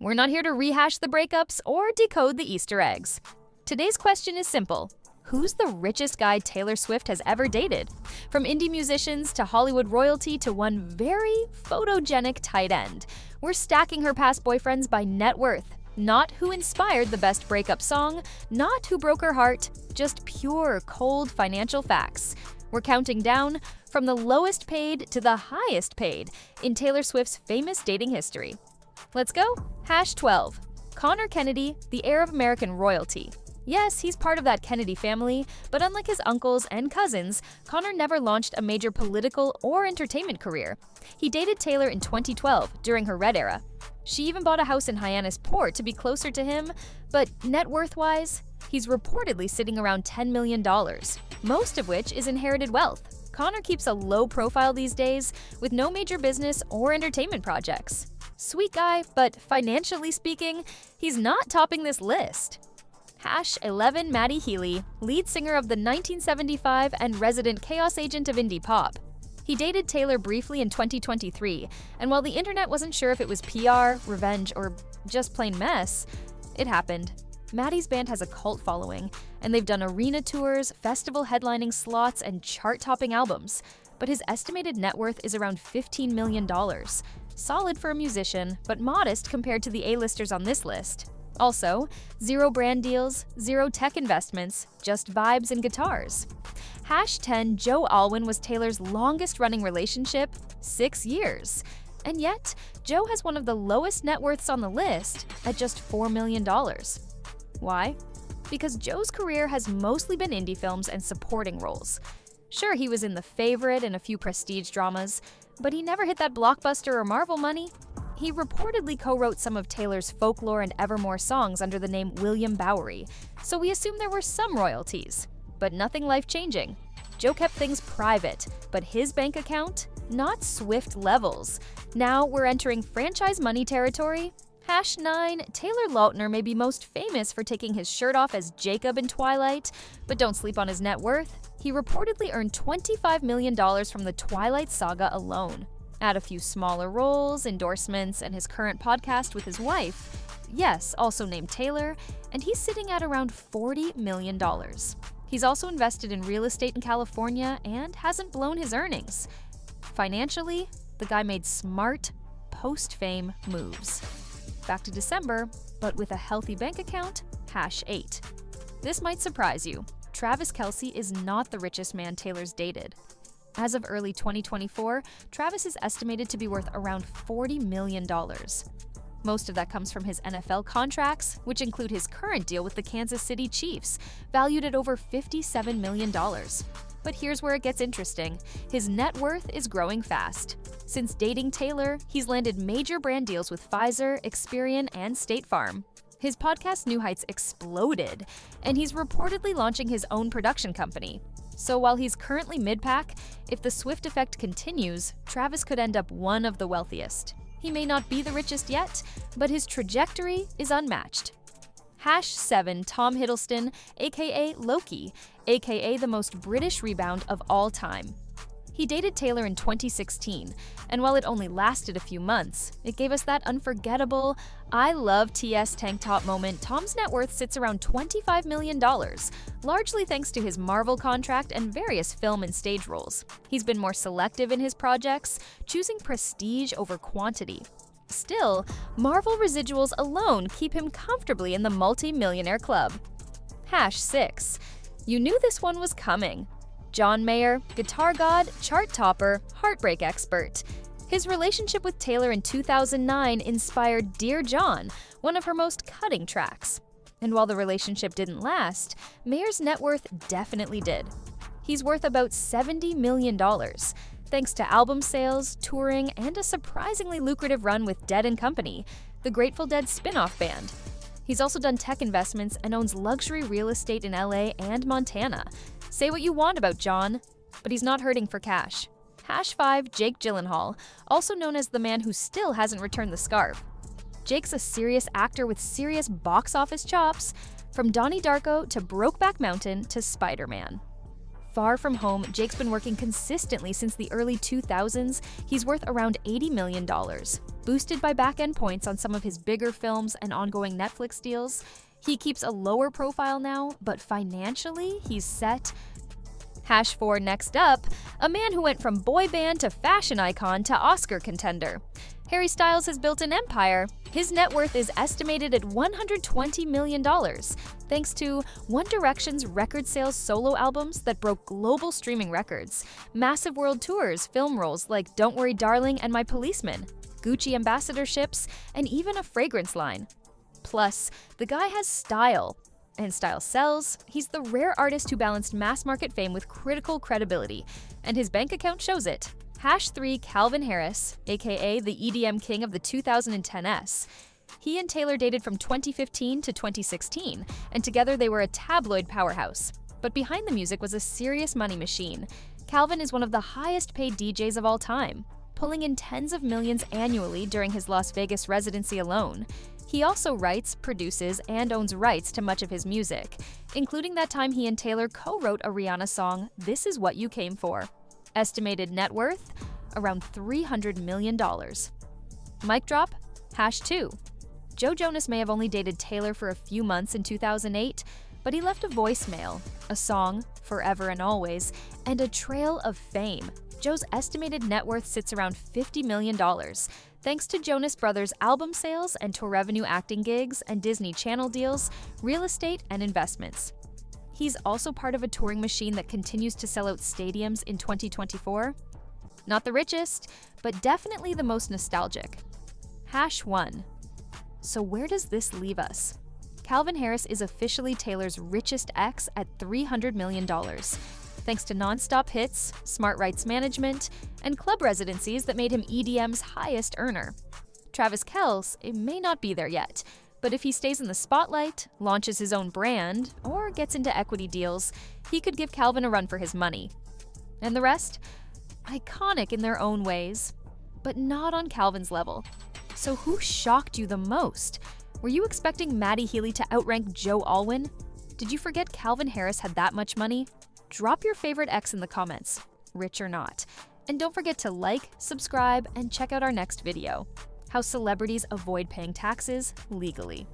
We're not here to rehash the breakups or decode the Easter eggs. Today's question is simple. Who's the richest guy Taylor Swift has ever dated? From indie musicians to Hollywood royalty to one very photogenic tight end. We're stacking her past boyfriends by net worth. Not who inspired the best breakup song, not who broke her heart, just pure, cold financial facts. We're counting down from the lowest paid to the highest paid in Taylor Swift's famous dating history. Let's go. #12. Connor Kennedy, the heir of American royalty. Yes, he's part of that Kennedy family, but unlike his uncles and cousins, Connor never launched a major political or entertainment career. He dated Taylor in 2012, during her Red era. She even bought a house in Hyannisport to be closer to him, but net worth-wise, he's reportedly sitting around $10 million, most of which is inherited wealth. Connor keeps a low profile these days, with no major business or entertainment projects. Sweet guy, but financially speaking, he's not topping this list. #11 Maddie Healy, lead singer of the 1975 and resident chaos agent of indie pop. He dated Taylor briefly in 2023, and while the internet wasn't sure if it was PR, revenge, or just plain mess, it happened. Maddie's band has a cult following, and they've done arena tours, festival headlining slots, and chart-topping albums. But his estimated net worth is around $15 million. Solid for a musician, but modest compared to the A-listers on this list. Also, 0 brand deals, 0 tech investments, just vibes and guitars. #10 Joe Alwyn was Taylor's longest-running relationship, 6 years. And yet, Joe has one of the lowest net worths on the list at just $4 million. Why? Because Joe's career has mostly been indie films and supporting roles. Sure, he was in The Favorite and a few prestige dramas, but he never hit that blockbuster or Marvel money. He reportedly co-wrote some of Taylor's Folklore and Evermore songs under the name William Bowery, so we assume there were some royalties. But nothing life-changing. Joe kept things private, but his bank account? Not Swift levels. Now we're entering franchise money territory. #9 Taylor Lautner may be most famous for taking his shirt off as Jacob in Twilight, but don't sleep on his net worth. He reportedly earned $25 million from the Twilight saga alone. Add a few smaller roles, endorsements, and his current podcast with his wife, yes, also named Taylor, and he's sitting at around $40 million. He's also invested in real estate in California and hasn't blown his earnings. Financially, the guy made smart, post-fame moves. Back to December, but with a healthy bank account, #8. This might surprise you. Travis Kelce is not the richest man Taylor's dated. As of early 2024, Travis is estimated to be worth around $40 million. Most of that comes from his NFL contracts, which include his current deal with the Kansas City Chiefs, valued at over $57 million. But here's where it gets interesting. His net worth is growing fast. Since dating Taylor, he's landed major brand deals with Pfizer, Experian, and State Farm. His podcast New Heights exploded, and he's reportedly launching his own production company. So while he's currently mid-pack, if the Swift effect continues, Travis could end up one of the wealthiest. He may not be the richest yet, but his trajectory is unmatched. #7 Tom Hiddleston, aka Loki, aka the most British rebound of all time. He dated Taylor in 2016, and while it only lasted a few months, it gave us that unforgettable, I love TS tank top moment. Tom's net worth sits around $25 million, largely thanks to his Marvel contract and various film and stage roles. He's been more selective in his projects, choosing prestige over quantity. Still, Marvel residuals alone keep him comfortably in the multi-millionaire club. #6. You knew this one was coming. John Mayer, guitar god, chart topper, heartbreak expert. His relationship with Taylor in 2009 inspired Dear John, one of her most cutting tracks. And while the relationship didn't last, Mayer's net worth definitely did. He's worth about $70 million, thanks to album sales, touring, and a surprisingly lucrative run with Dead & Company, the Grateful Dead spin-off band. He's also done tech investments and owns luxury real estate in LA and Montana. Say what you want about John, but he's not hurting for cash. #5 Jake Gyllenhaal, also known as the man who still hasn't returned the scarf. Jake's a serious actor with serious box office chops, from Donnie Darko to Brokeback Mountain to Spider-Man. Far from home, Jake's been working consistently since the early 2000s. He's worth around $80 million. Boosted by back-end points on some of his bigger films and ongoing Netflix deals, he keeps a lower profile now, but financially, he's set. #4 next up, a man who went from boy band to fashion icon to Oscar contender. Harry Styles has built an empire. His net worth is estimated at $120 million, thanks to One Direction's record sales solo albums that broke global streaming records, massive world tours, film roles like Don't Worry Darling and My Policeman, Gucci ambassadorships, and even a fragrance line. Plus, the guy has style. And style sells. He's the rare artist who balanced mass market fame with critical credibility, and his bank account shows it. #3 Calvin Harris, aka the EDM king of the 2010s. He and Taylor dated from 2015 to 2016, and together they were a tabloid powerhouse. But behind the music was a serious money machine. Calvin is one of the highest paid DJs of all time, pulling in tens of millions annually during his Las Vegas residency alone. He also writes, produces, and owns rights to much of his music, including that time he and Taylor co-wrote a Rihanna song, This Is What You Came For. Estimated net worth? Around $300 million. Mic drop? #2. Joe Jonas may have only dated Taylor for a few months in 2008, but he left a voicemail, a song, Forever and Always, and a trail of fame. Joe's estimated net worth sits around $50 million, thanks to Jonas Brothers' album sales and tour revenue acting gigs and Disney Channel deals, real estate, and investments. He's also part of a touring machine that continues to sell out stadiums in 2024. Not the richest, but definitely the most nostalgic. #1. So where does this leave us? Calvin Harris is officially Taylor's richest ex at $300 million. Thanks to non-stop hits, smart rights management, and club residencies that made him EDM's highest earner. Travis Kelce, it may not be there yet, but if he stays in the spotlight, launches his own brand, or gets into equity deals, he could give Calvin a run for his money. And the rest? Iconic in their own ways, but not on Calvin's level. So who shocked you the most? Were you expecting Maddie Healy to outrank Joe Alwyn? Did you forget Calvin Harris had that much money? Drop your favorite ex in the comments, rich or not. And don't forget to like, subscribe, and check out our next video, How Celebrities Avoid Paying Taxes Legally.